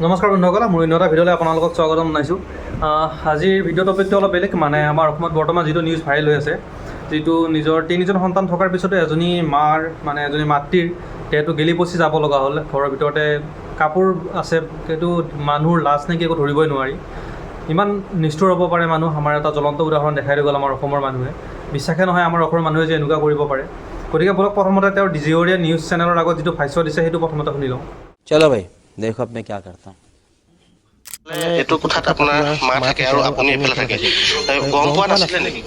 নমস্কাৰ বন্ধুসকল, মোৰ এটা ভিডিঅ'লৈ আপোনালোকক স্বাগতম জনাইছোঁ। আজিৰ ভিডিঅ' টপিকটো অলপ বেলেগ। মানে আমাৰ অসমত বৰ্তমান যিটো নিউজ ভাইৰেল হৈ আছে, যিটো নিজৰ তিনিজন সন্তান থকাৰ পিছতো এজনী মাতৃৰ সেইটো গেলি পচি যাব লগা হ'ল। ঘৰৰ ভিতৰতে কাপোৰ আছে, সেইটো মানুহৰ লাজ নেকি একো ধৰিবই নোৱাৰি। ইমান নিষ্ঠুৰ হ'ব পাৰে মানুহ। আমাৰ এটা জ্বলন্ত উদাহৰণ দেখাই দি গ'ল আমাৰ অসমৰ মানুহে। বিশ্বাসে নহয় আমাৰ অসমৰ মানুহে যে এনেকুৱা কৰিব পাৰে। গতিকে বলক প্ৰথমতে তেওঁৰ জিঅ'ৰীয়া নিউজ চেনেলৰ আগত যিটো ভাষ্য দিছে সেইটো প্ৰথমতে শুনি লওঁ। চলো ভাই দেখো আপনি क्या करता हूँ। এইটো কথাত আপোনাৰ মা থাকে আৰু আপুনি এফালে থাকে, গম পোৱা নাছিলে নেকি?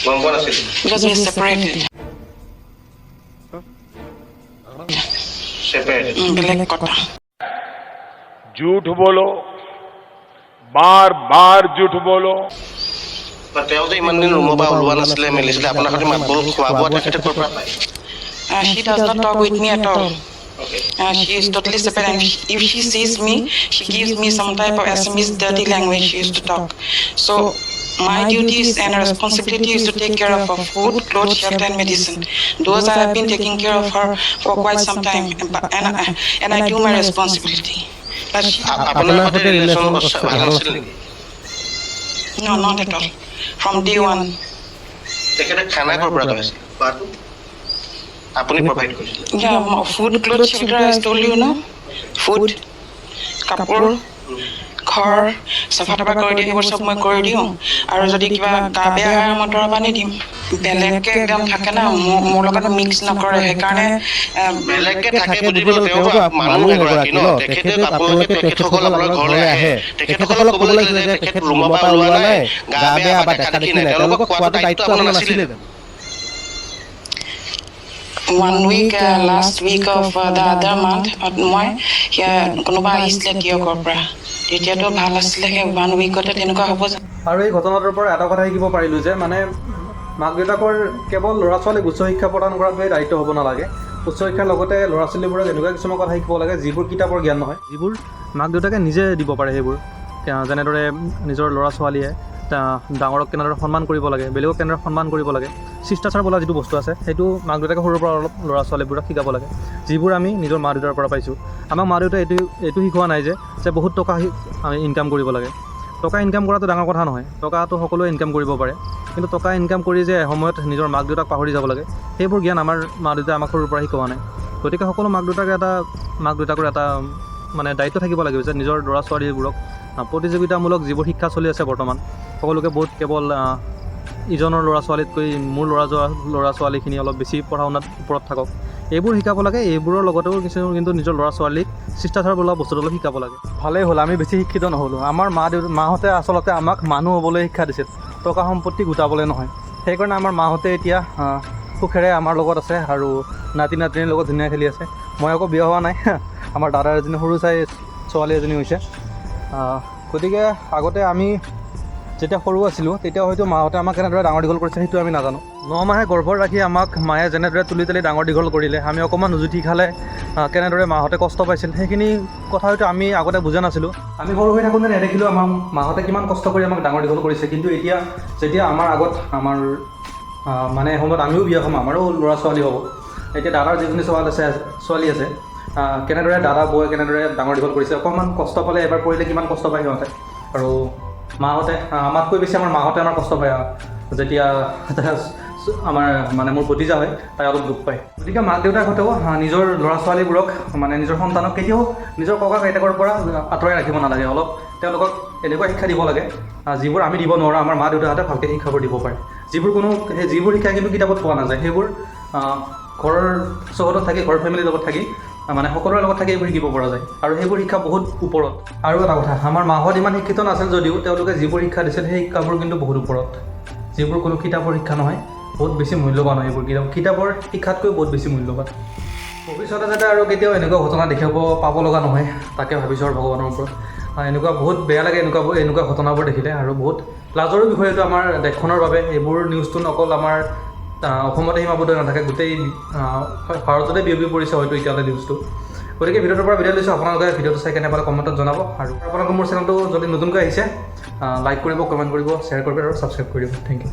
গম পোৱা নাছিল? Because we're separated. बेलेग कटा झूठ बोलो, बार बार झूठ बोलो। তেওঁ যে ইমান দিন ৰুমৰ পৰা ওলোৱা নাছিলে, মেলিছিলে, আপোনাৰ সৈতে মাতবোৰ খোৱা বোৱা তেখেতে ক'ৰ পৰা পায়? she does not talk with me at all. She is totally separate, and if she sees me, she gives me some type of Assamese dirty language she used to talk. So my duties and responsibility is to take care of her food, clothes, shelter and medicine. Those I have been taking care of her for quite some time, and I do my responsibility. But she, আপোনাৰ সৈতে relation ভাল নাছিল নেকি? no, not at all. From day one. তেখেতে খানা ক'ৰ পৰা পাইছিল? খোৱাটো আপুনি প্ৰভাইড কৰিছিলে? Yeah, food, clothes, shelter, I told you, no? Food, কাপোৰ, ঘৰ চাফা তাফা কৰি দিওঁ, সেইবোৰ চব মই কৰি দিওঁ। আৰু যদি কিবা গা বেয়া হয় মটৰৰ পানী দিম। বেলেগকে একদম থাকে না, মোৰ লগত মিক্স নকৰে, সেইকাৰণে বেলেগকে থাকে বুলিবলৈ তেওঁ মানুহ এগৰাকী ন, তেখেতে আপোনালোকে তেখেতসকল আপোনাৰ ঘৰলৈ আহে, তেখেতসকলক ক'ব লাগিছিলে যে তেখেত ৰুমৰ পৰা ওলোৱা নাই, গা বেয়া বা দেখা দেখি নাই, তেওঁলোকক খোৱাটো দায়িত্ব আপোনাৰ নাছিলে? 1 week, last week of the other month, মই কোনোবা আহিছিলে তিয়কৰ পৰা, তেতিয়াতো ভাল আছিলে। সেই 1 weekতে তেনেকুৱা হ'ব জানো? আৰু এই ঘটনাটোৰ পৰা এটা কথা শিকিব পাৰিলোঁ যে মানে মাক দেউতাকৰ কেৱল ল'ৰা ছোৱালীক উচ্চ শিক্ষা প্ৰদান কৰাটোৱে দায়িত্ব হ'ব নালাগে। উচ্চ শিক্ষাৰ লগতে ল'ৰা ছোৱালীবোৰক এনেকুৱা কিছুমান কথা শিকিব লাগে যিবোৰ কিতাপৰ জ্ঞান নহয়, যিবোৰ মাক দেউতাকে নিজে দিব পাৰে। সেইবোৰ যেনেদৰে নিজৰ ল'ৰা ছোৱালীয়ে ডাঙৰক কেনেদৰে সন্মান কৰিব লাগে, বেলেগক কেনেদৰে সন্মান কৰিব লাগে, শিষ্টাচাৰ বোলা যিটো বস্তু আছে সেইটো মাক দেউতাকে সৰুৰ পৰা অলপ ল'ৰা ছোৱালীবোৰক শিকাব লাগে, যিবোৰ আমি নিজৰ মা দেউতাৰ পৰা পাইছোঁ। আমাক মা দেউতাই এইটো শিকোৱা নাই যে বহুত টকা আমি ইনকাম কৰিব লাগে। টকা ইনকাম কৰাটো ডাঙৰ কথা নহয়, টকাটো সকলোৱে ইনকাম কৰিব পাৰে, কিন্তু টকা ইনকাম কৰি যে এসময়ত নিজৰ মাক দেউতাক পাহৰি যাব লাগে, সেইবোৰ জ্ঞান আমাৰ মা দেউতাই আমাক সৰুৰ পৰা শিকোৱা নাই। গতিকে সকলো মাক দেউতাকৰ এটা মানে দায়িত্ব থাকিব লাগিব যে নিজৰ ল'ৰা ছোৱালীবোৰক প্ৰতিযোগিতামূলক যিবোৰ শিক্ষা চলি আছে বৰ্তমান, সকলোকে বহুত কেৱল ইজনৰ ল'ৰা ছোৱালীতকৈ মোৰ ল'ৰা ছোৱালীখিনি অলপ বেছি পঢ়া শুনাত ওপৰত থাকক, এইবোৰ শিকাব লাগে। এইবোৰৰ লগতেও কিন্তু নিজৰ ল'ৰা ছোৱালীক শিষ্টাচাৰ বোলা বস্তুটো অলপ শিকাব লাগে। ভালেই হ'ল আমি বেছি শিক্ষিত নহ'লোঁ। আমাৰ মাহঁতে আচলতে আমাক মানুহ হ'বলৈ শিক্ষা দিছিল, টকা সম্পত্তি গোটাবলৈ নহয়। সেইকাৰণে আমাৰ মাহঁতে এতিয়া সুখেৰে আমাৰ লগত আছে আৰু নাতি নাতিনীৰ লগত ধুনীয়া খেলি আছে। মই আকৌ বিয়া হোৱা নাই, আমাৰ দাদাৰ এজনী সৰু চাই ছোৱালী এজনী হৈছে। গতিকে আগতে আমি যেতিয়া সৰু আছিলোঁ তেতিয়া হয়তো মাহঁতে আমাক কেনেদৰে ডাঙৰ দীঘল কৰিছে সেইটো আমি নাজানো। 9 মাহে গৰ্ভত ৰাখি আমাক মায়ে যেনেদৰে তুলি তুলি ডাঙৰ দীঘল কৰিলে, আমি অকণমান উজুতি খালে কেনেদৰে মাহঁতে কষ্ট পাইছিল, সেইখিনি কথা হয়তো আমি আগতে বুজা নাছিলোঁ। আমি সৰু হৈ থাকোঁতে নেদেখিলোঁ আমাৰ মাহঁতে কিমান কষ্ট কৰি আমাক ডাঙৰ দীঘল কৰিছে। কিন্তু এতিয়া যেতিয়া আমাৰ আগত মানে সময়ত আমিও বিয়া হ'ম, আমাৰো ল'ৰা ছোৱালী হ'ব, এতিয়া দাদাৰ যিজনী ছোৱালী আছে কেনেদৰে দাদা বৌয়ে কেনেদৰে ডাঙৰ দীঘল কৰিছে, অকণমান কষ্ট পালে এবাৰ পৰিলে কিমান কষ্ট পায় সিহঁতে। আৰু মাহঁতে আমাতকৈ বেছি আমাৰ মাহঁতে আমাৰ কষ্ট পায় যেতিয়া মোৰ ভতিজা হয়, তাই অলপ দুখ পায়। গতিকে মাক দেউতাকহঁতেও নিজৰ ল'ৰা ছোৱালীবোৰক নিজৰ সন্তানক কেতিয়াও নিজৰ ককা আইতাকৰ পৰা আঁতৰাই ৰাখিব নালাগে। অলপ তেওঁলোকক এনেকুৱা শিক্ষা দিব লাগে যিবোৰ আমি দিব নোৱাৰোঁ, আমাৰ মা দেউতাহঁতে ভালকৈ শিক্ষাবোৰ দিব পাৰে। যিবোৰ শিক্ষা কিন্তু কিতাপত পোৱা নাযায়, সেইবোৰ ঘৰৰ চৌহদত থাকি, ঘৰৰ ফেমিলিৰ লগত থাকি সকলোৰে লগত থাকি এইবোৰ শিকিব পৰা যায়, আৰু সেইবোৰ শিক্ষা বহুত ওপৰত। আৰু এটা কথা, আমাৰ মাহঁত ইমান শিক্ষিত নাছিল যদিও তেওঁলোকে যিবোৰ শিক্ষা দিছিল সেই শিক্ষাবোৰ কিন্তু বহুত ওপৰত, যিবোৰ কোনো কিতাপৰ শিক্ষা নহয়, বহুত বেছি মূল্যৱান হয়। এইবোৰ কিতাপৰ শিক্ষাতকৈ বহুত বেছি মূল্যৱান। ভৱিষ্যতে যাতে আৰু কেতিয়াও এনেকুৱা ঘটনা পাব লগা নহয়, তাকে ভাবিছোঁ আৰু ভগৱানৰ ওপৰত। এনেকুৱা বহুত বেয়া লাগে এনেকুৱা ঘটনাবোৰ দেখিলে, আৰু বহুত লাজৰো বিষয় এইটো আমাৰ দেশখনৰ বাবে। এইবোৰ নিউজটো অকল আমাৰ অসমতে সীমাবদ্ধ নাথাকে, গোটেই ভাৰততে বিয়পি পৰিছে হয়তো এতিয়ালৈ নিউজটো। গতিকে ভিডিঅ'টোৰ পৰা বিদায় লৈছোঁ। আপোনালোকে ভিডিঅ'টো চাই কেনে পালে কমেণ্টত জনাব, আৰু আপোনালোকে মোৰ চেনেলটো যদি নতুনকৈ আহিছে লাইক কৰিব, কমেণ্ট কৰিব, শ্বেয়াৰ কৰিব আৰু ছাবস্ক্ৰাইব কৰিব। Thank U.